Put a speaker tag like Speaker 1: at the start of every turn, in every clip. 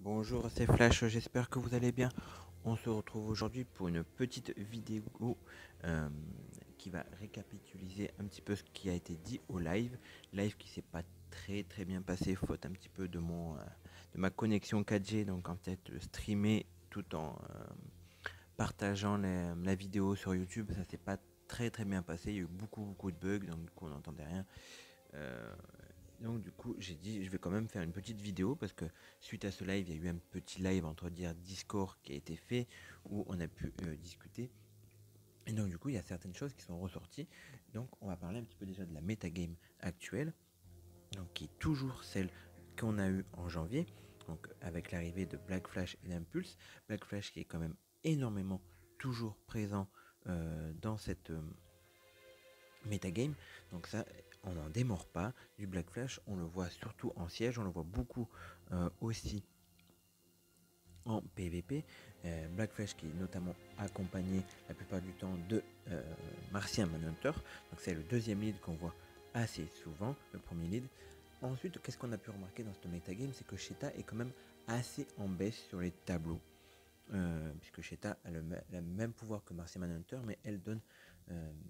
Speaker 1: Bonjour, c'est Flash, j'espère que vous allez bien. On se retrouve aujourd'hui pour une petite vidéo euh, qui va récapituler un petit peu ce qui a été dit au live qui s'est pas très bien passé, faute un petit peu de ma connexion 4G, donc en fait streamer tout en partageant la vidéo sur YouTube, ça s'est pas très bien passé, il y a eu beaucoup de bugs, donc du coup on n'entendait rien. Euh, donc du coup j'ai dit je vais quand même faire une petite vidéo parce que suite à ce live il y a eu un petit live entre dire Discord qui a été fait où on a pu discuter. Et donc du coup il y a certaines choses qui sont ressorties. Donc on va parler un petit peu déjà de la metagame actuelle, donc qui est toujours celle qu'on a eue en janvier, donc avec l'arrivée de Black Flash et d'Impulse. Black Flash qui est quand même énormément toujours présent dans cette metagame. Donc ça, on n'en démord pas. Du Black Flash, on le voit surtout en siège, on le voit beaucoup aussi en PvP. Black Flash qui est notamment accompagné la plupart du temps de Martien Manhunter. Donc c'est le deuxième lead qu'on voit assez souvent, le premier lead. Ensuite, qu'est-ce qu'on a pu remarquer dans ce metagame, c'est que Sheta est quand même assez en baisse sur les tableaux. Puisque Sheta a le même pouvoir que Marcia Manhunter, mais elle donne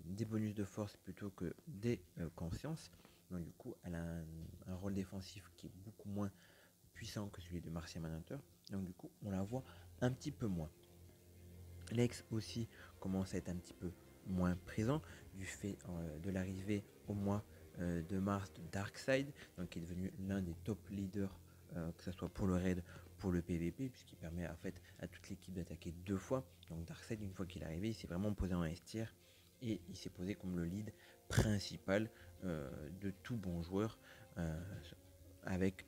Speaker 1: des bonus de force plutôt que des consciences. Donc du coup, elle a un rôle défensif qui est beaucoup moins puissant que celui de Marcia Manhunter. Donc du coup, on la voit un petit peu moins. Lex aussi commence à être un petit peu moins présent du fait de l'arrivée au mois de mars de Darkseid, donc qui est devenu l'un des top leaders, que ce soit pour le raid, pour le PVP, puisqu'il permet en fait à toute l'équipe d'attaquer deux fois. Donc Darkseid, une fois qu'il est arrivé, il s'est vraiment posé en S tier et il s'est posé comme le lead principal de tout bon joueur, avec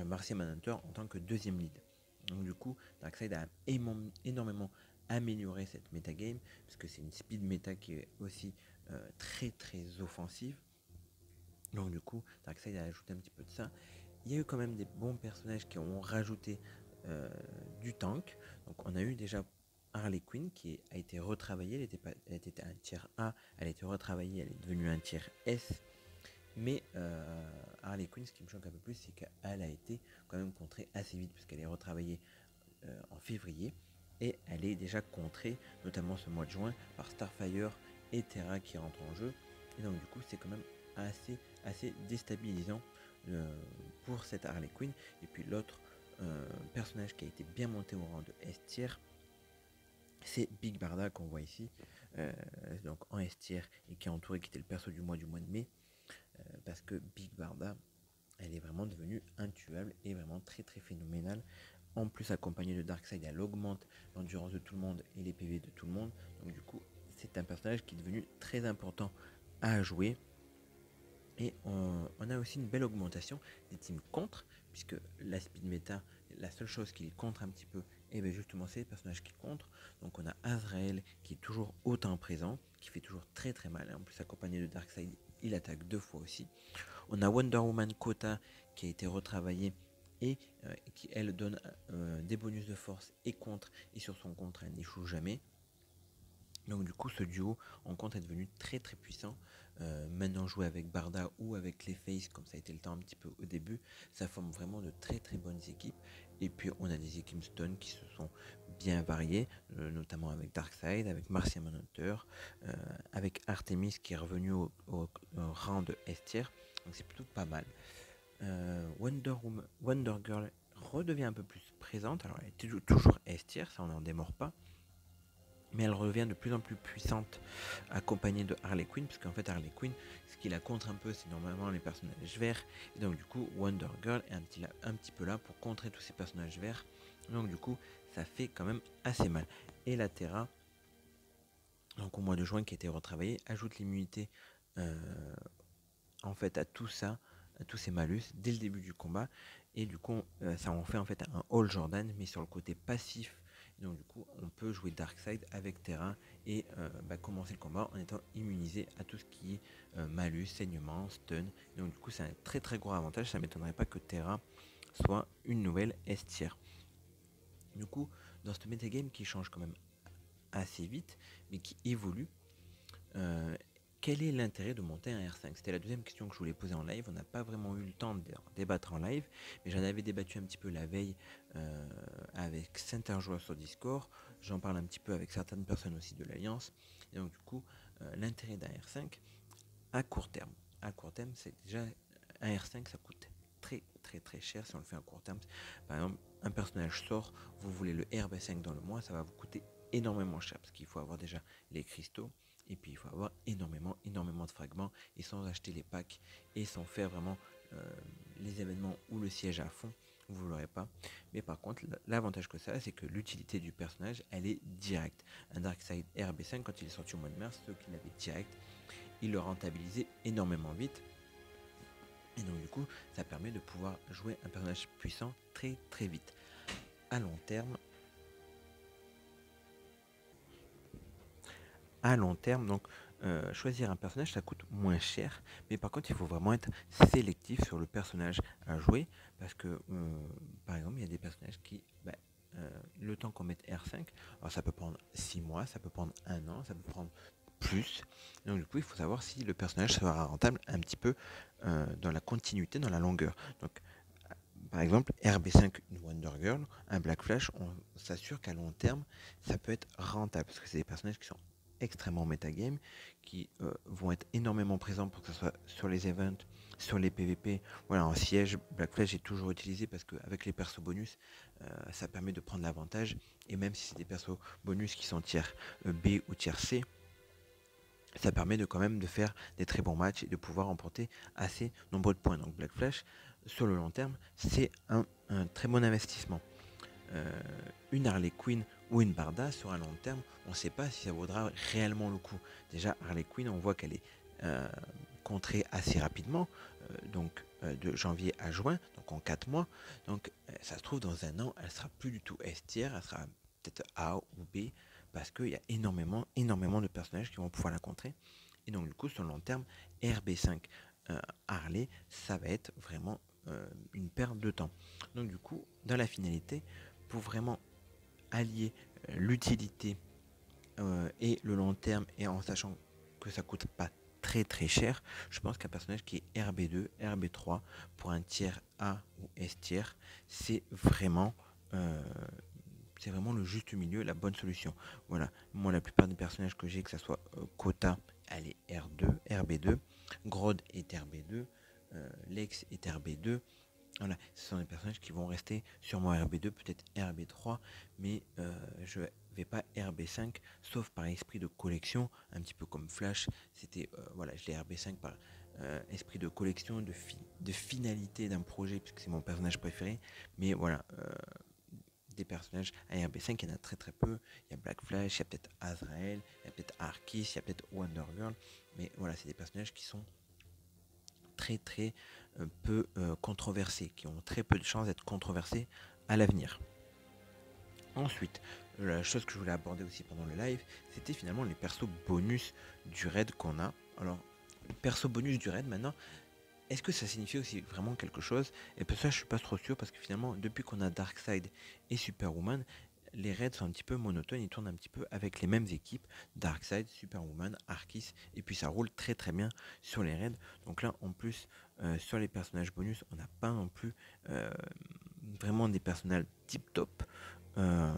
Speaker 1: Marcia Manhunter en tant que deuxième lead. Donc du coup, Darkseid a énormément amélioré cette metagame, parce que c'est une speed méta qui est aussi très offensive. Donc du coup, Darkseid a ajouté un petit peu de ça. Il y a eu quand même des bons personnages qui ont rajouté du tank. Donc on a eu déjà Harley Quinn qui a été retravaillée, elle était un tiers A, elle a été retravaillée, elle est devenue un tiers S. Mais Harley Quinn, ce qui me choque un peu plus, c'est qu'elle a été quand même contrée assez vite, puisqu'elle est retravaillée en février, et elle est déjà contrée, notamment ce mois de juin, par Starfire et Terra qui rentrent en jeu. Et donc du coup, c'est quand même assez déstabilisant pour cette Harley Quinn. Et puis l'autre personnage qui a été bien monté au rang de S tier, c'est Big Barda qu'on voit ici, donc en S tier, et qui est entouré, qui était le perso du mois de mai, parce que Big Barda, elle est vraiment devenue intuable et vraiment très phénoménale. En plus, accompagnée de Darkseid, elle augmente l'endurance de tout le monde et les PV de tout le monde. Donc du coup, c'est un personnage qui est devenu très important à jouer. Et on a aussi une belle augmentation des teams contre, puisque la speed meta, la seule chose qui contre un petit peu, et bien justement c'est les personnages qui contre. Donc on a Azrael qui est toujours autant présent, qui fait toujours très mal. En plus accompagné de Darkseid, il attaque deux fois aussi. On a Wonder Woman Kota qui a été retravaillée et qui elle donne des bonus de force et contre, et sur son contre elle n'échoue jamais. Donc du coup ce duo en contre est devenu très puissant. Maintenant jouer avec Barda ou avec les Face, comme ça a été le temps un petit peu au début, ça forme vraiment de très bonnes équipes. Et puis on a des équipes stun qui se sont bien variées, notamment avec Darkseid, avec Marcia Manhunter, avec Artemis qui est revenu au rang de S tier. Donc c'est plutôt pas mal. Wonder Girl redevient un peu plus présente. Alors elle est toujours S tier, ça on n'en démord pas, mais elle revient de plus en plus puissante, accompagnée de Harley Quinn, parce qu'en fait Harley Quinn, ce qui la contre un peu, c'est normalement les personnages verts, et donc du coup Wonder Girl est un petit peu là pour contrer tous ces personnages verts. Donc du coup ça fait quand même assez mal. Et la Terra, donc au mois de juin, qui a été retravaillée, ajoute l'immunité en fait à tout ça, à tous ces malus dès le début du combat, et du coup ça en fait en fait un All Jordan, mais sur le côté passif. Et donc du coup on peut jouer Darkseid avec Terra et commencer le combat en étant immunisé à tout ce qui est malus, saignement, stun. Et donc du coup c'est un très gros avantage, ça m'étonnerait pas que Terra soit une nouvelle S tier. Du coup dans ce metagame qui change quand même assez vite mais qui évolue, quel est l'intérêt de monter un R5? C'était la deuxième question que je voulais poser en live. On n'a pas vraiment eu le temps de débattre en live, mais j'en avais débattu un petit peu la veille avec certains joueurs sur Discord. J'en parle un petit peu avec certaines personnes aussi de l'Alliance. Et donc du coup, l'intérêt d'un R5 à court terme. À court terme, c'est déjà un R5, ça coûte très cher si on le fait à court terme. Par exemple, un personnage sort, vous voulez le RB5 dans le mois, ça va vous coûter énormément cher parce qu'il faut avoir déjà les cristaux et puis il faut avoir énormément de fragments et sans acheter les packs et sans faire vraiment les événements ou le siège à fond, vous l'aurez pas. Mais par contre, l'avantage que ça a, c'est que l'utilité du personnage, elle est directe. Un Darkseid RB5, quand il est sorti au mois de mars, ceux qui l'avaient direct, il le rentabilisait énormément vite. Et donc du coup, ça permet de pouvoir jouer un personnage puissant très vite. À long terme, donc choisir un personnage, ça coûte moins cher, mais par contre, il faut vraiment être sélectif sur le personnage à jouer, parce que par exemple, il y a des personnages qui, le temps qu'on mette R5, alors ça peut prendre 6 mois, ça peut prendre 1 an, ça peut prendre plus. Donc du coup, il faut savoir si le personnage sera rentable un petit peu dans la continuité, dans la longueur. Donc par exemple, RB5, une Wonder Girl, un Black Flash, on s'assure qu'à long terme, ça peut être rentable, parce que c'est des personnages qui sont extrêmement metagame, qui vont être énormément présents pour que ce soit sur les events, sur les PVP. Voilà, en siège, Black Flash est toujours utilisé parce qu'avec les persos bonus, ça permet de prendre l'avantage. Et même si c'est des persos bonus qui sont tiers B ou tiers C, ça permet de quand même de faire des très bons matchs et de pouvoir remporter assez nombreux de points. Donc Black Flash, sur le long terme, c'est un très bon investissement. Une Harley Quinn ou une Barda, sur un long terme, on ne sait pas si ça vaudra réellement le coup. Déjà, Harley Quinn, on voit qu'elle est contrée assez rapidement, de janvier à juin, donc en 4 mois. Donc ça se trouve, dans un an, elle sera plus du tout S tier, elle sera peut-être A ou B, parce qu'il y a énormément de personnages qui vont pouvoir la contrer. Et donc du coup, sur le long terme, RB5 Harley, ça va être vraiment une perte de temps. Donc du coup, dans la finalité, pour vraiment allier l'utilité et le long terme, et en sachant que ça coûte pas très cher, je pense qu'un personnage qui est RB2, RB3 pour un tiers A ou S tiers, c'est vraiment le juste milieu, la bonne solution. Voilà, moi la plupart des personnages que j'ai, que ce soit Kota, elle est R2, RB2, Grodd est RB2, Lex est RB2. Voilà, ce sont des personnages qui vont rester sûrement RB2, peut-être RB3, mais je vais pas RB5, sauf par esprit de collection, un petit peu comme Flash. C'était voilà, je l'ai RB5 par esprit de collection, de finalité d'un projet, puisque c'est mon personnage préféré. Mais voilà, des personnages à RB5, il y en a très peu. Il y a Black Flash, il y a peut-être Azrael, il y a peut-être Arceus, il y a peut-être Wonder Girl. Mais voilà, c'est des personnages qui sont très peu controversés, qui ont très peu de chances d'être controversés à l'avenir. Ensuite, la chose que je voulais aborder aussi pendant le live, c'était finalement les persos bonus du raid qu'on a. Alors, perso bonus du raid maintenant, est-ce que ça signifie aussi vraiment quelque chose? Et pour ça, je suis pas trop sûr parce que finalement, depuis qu'on a Darkseid et Superwoman, les raids sont un petit peu monotones, ils tournent un petit peu avec les mêmes équipes, Darkseid, Superwoman, Arceus, et puis ça roule très bien sur les raids. Donc là, en plus, sur les personnages bonus, on n'a pas non plus vraiment des personnages tip top en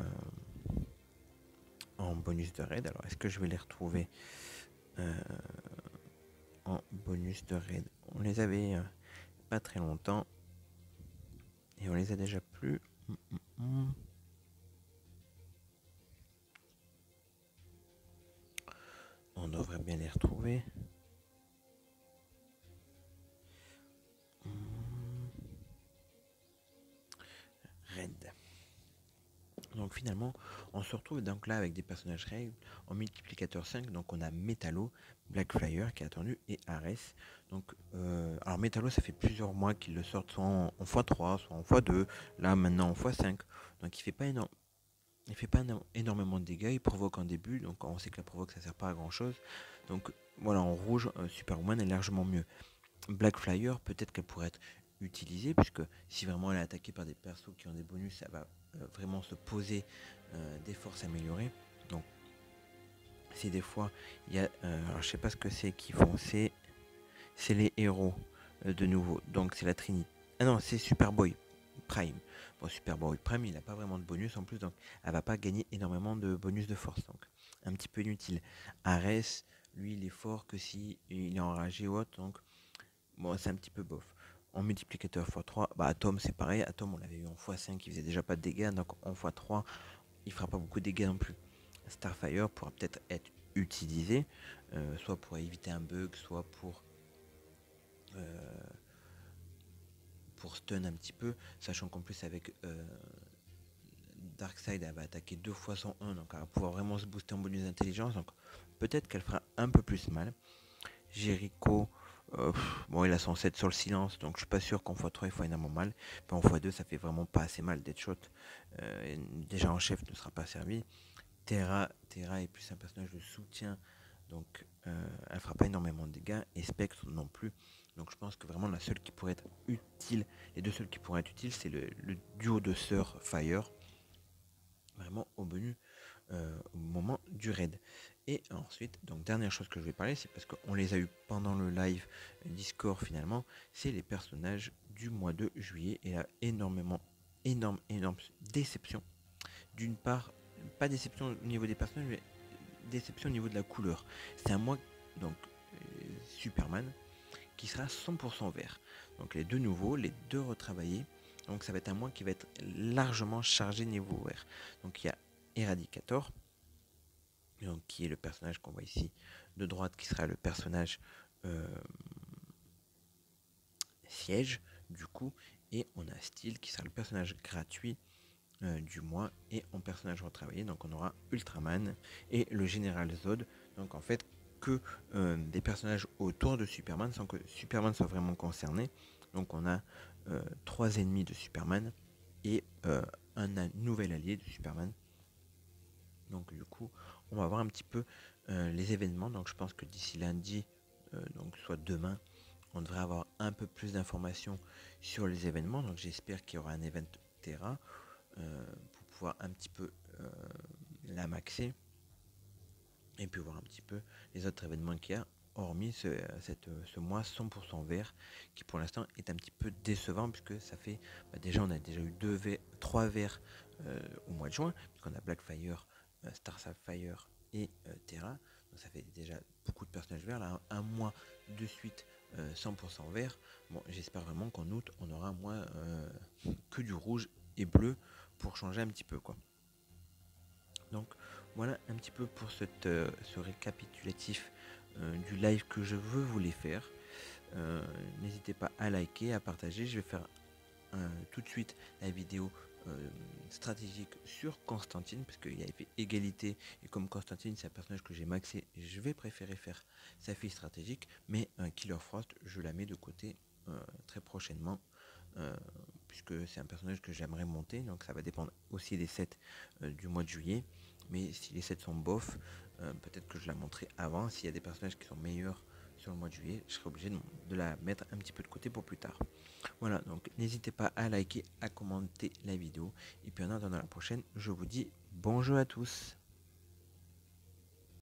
Speaker 1: bonus de raid. Alors, est-ce que je vais les retrouver en bonus de raid? On les avait pas très longtemps et on les a déjà plus. On devrait bien les retrouver. Raid. Donc finalement, on se retrouve donc là avec des personnages règles en multiplicateur 5. Donc on a Metallo, Blackflyer qui est attendu et Ares. Donc alors Metallo, ça fait plusieurs mois qu'ils le sortent soit en x3, soit en x2, là maintenant en x5. Donc il fait pas énormément de dégâts, il provoque en début, donc on sait que la provoque ça sert pas à grand chose. Donc voilà, en rouge, Superwoman est largement mieux. Blackflyer, peut-être qu'elle pourrait être utilisée, puisque si vraiment elle est attaquée par des persos qui ont des bonus, ça va vraiment se poser des forces améliorées. Donc c'est des fois, il y a, alors je sais pas ce que c'est qu'ils font, c'est les héros de nouveau, donc c'est la Trinité. Ah non, c'est Superboy Prime. Bon, Superboy Prime, il n'a pas vraiment de bonus en plus, donc elle va pas gagner énormément de bonus de force, donc un petit peu inutile. Ares, lui, il est fort que si il est enragé ou autre, donc bon, c'est un petit peu bof. En multiplicateur x3, bah Atom c'est pareil, Atom on l'avait eu en x5, il faisait déjà pas de dégâts, donc en x3, il fera pas beaucoup de dégâts non plus. Starfire pourra peut-être être utilisé, soit pour éviter un bug, soit euh, pour stun un petit peu, sachant qu'en plus avec Darkseid elle va attaquer 2 fois son 1, donc elle va pouvoir vraiment se booster en bonus d'intelligence, donc peut-être qu'elle fera un peu plus mal. Jericho, bon il a son 7 sur le silence, donc je suis pas sûr qu'en x3 il faut énormément mal, mais en x2 ça fait vraiment pas assez mal. Deadshot, déjà en chef ne sera pas servi. Terra est plus un personnage de soutien, donc elle fera pas énormément de dégâts, et Spectre non plus. Donc je pense que vraiment la seule qui pourrait être utile, les deux seuls qui pourraient être utiles, c'est le duo de sœurs Fire, vraiment au menu au moment du raid. Et ensuite, donc dernière chose que je vais parler, c'est parce qu'on les a eu pendant le live Discord finalement, c'est les personnages du mois de juillet, et là énorme déception. D'une part, pas déception au niveau des personnages, mais déception au niveau de la couleur. C'est un mois, donc Superman, qui sera 100% vert. Donc les deux nouveaux, les deux retravaillés. Donc ça va être un mois qui va être largement chargé niveau vert. Donc il y a Eradicator, donc, qui est le personnage qu'on voit ici de droite, qui sera le personnage siège du coup, et on a Steel qui sera le personnage gratuit du mois et en personnage retravaillé. Donc on aura Ultraman et le Général Zod, donc en fait que des personnages autour de Superman sans que Superman soit vraiment concerné. Donc on a 3 ennemis de Superman et un nouvel allié de Superman. Donc du coup on va voir un petit peu les événements. Donc je pense que d'ici lundi, donc soit demain, on devrait avoir un peu plus d'informations sur les événements. Donc j'espère qu'il y aura un event Terra pour pouvoir un petit peu la maxer et puis voir un petit peu les autres événements qu'il y a, hormis ce mois 100% vert qui pour l'instant est un petit peu décevant, puisque ça fait déjà on a déjà eu 3 verts au mois de juin, puisqu'on a Blackfire, Star Sapphire et Terra, donc ça fait déjà beaucoup de personnages verts. Là, un mois de suite 100% vert. Bon, j'espère vraiment qu'en août on aura un mois que du rouge et bleu pour changer un petit peu quoi. Donc voilà un petit peu pour ce récapitulatif du live que je veux vous les faire. N'hésitez pas à liker, à partager. Je vais faire tout de suite la vidéo stratégique sur Constantine, parce qu'il y avait égalité, et comme Constantine c'est un personnage que j'ai maxé, je vais préférer faire sa fille stratégique, mais Killer Frost je la mets de côté très prochainement, puisque c'est un personnage que j'aimerais monter, donc ça va dépendre aussi des sets du mois de juillet. Mais si les sets sont bof, peut-être que je la monterai avant. S'il y a des personnages qui sont meilleurs sur le mois de juillet, je serai obligé de la mettre un petit peu de côté pour plus tard. Voilà, donc n'hésitez pas à liker, à commenter la vidéo. Et puis en attendant la prochaine, je vous dis bonjour à tous.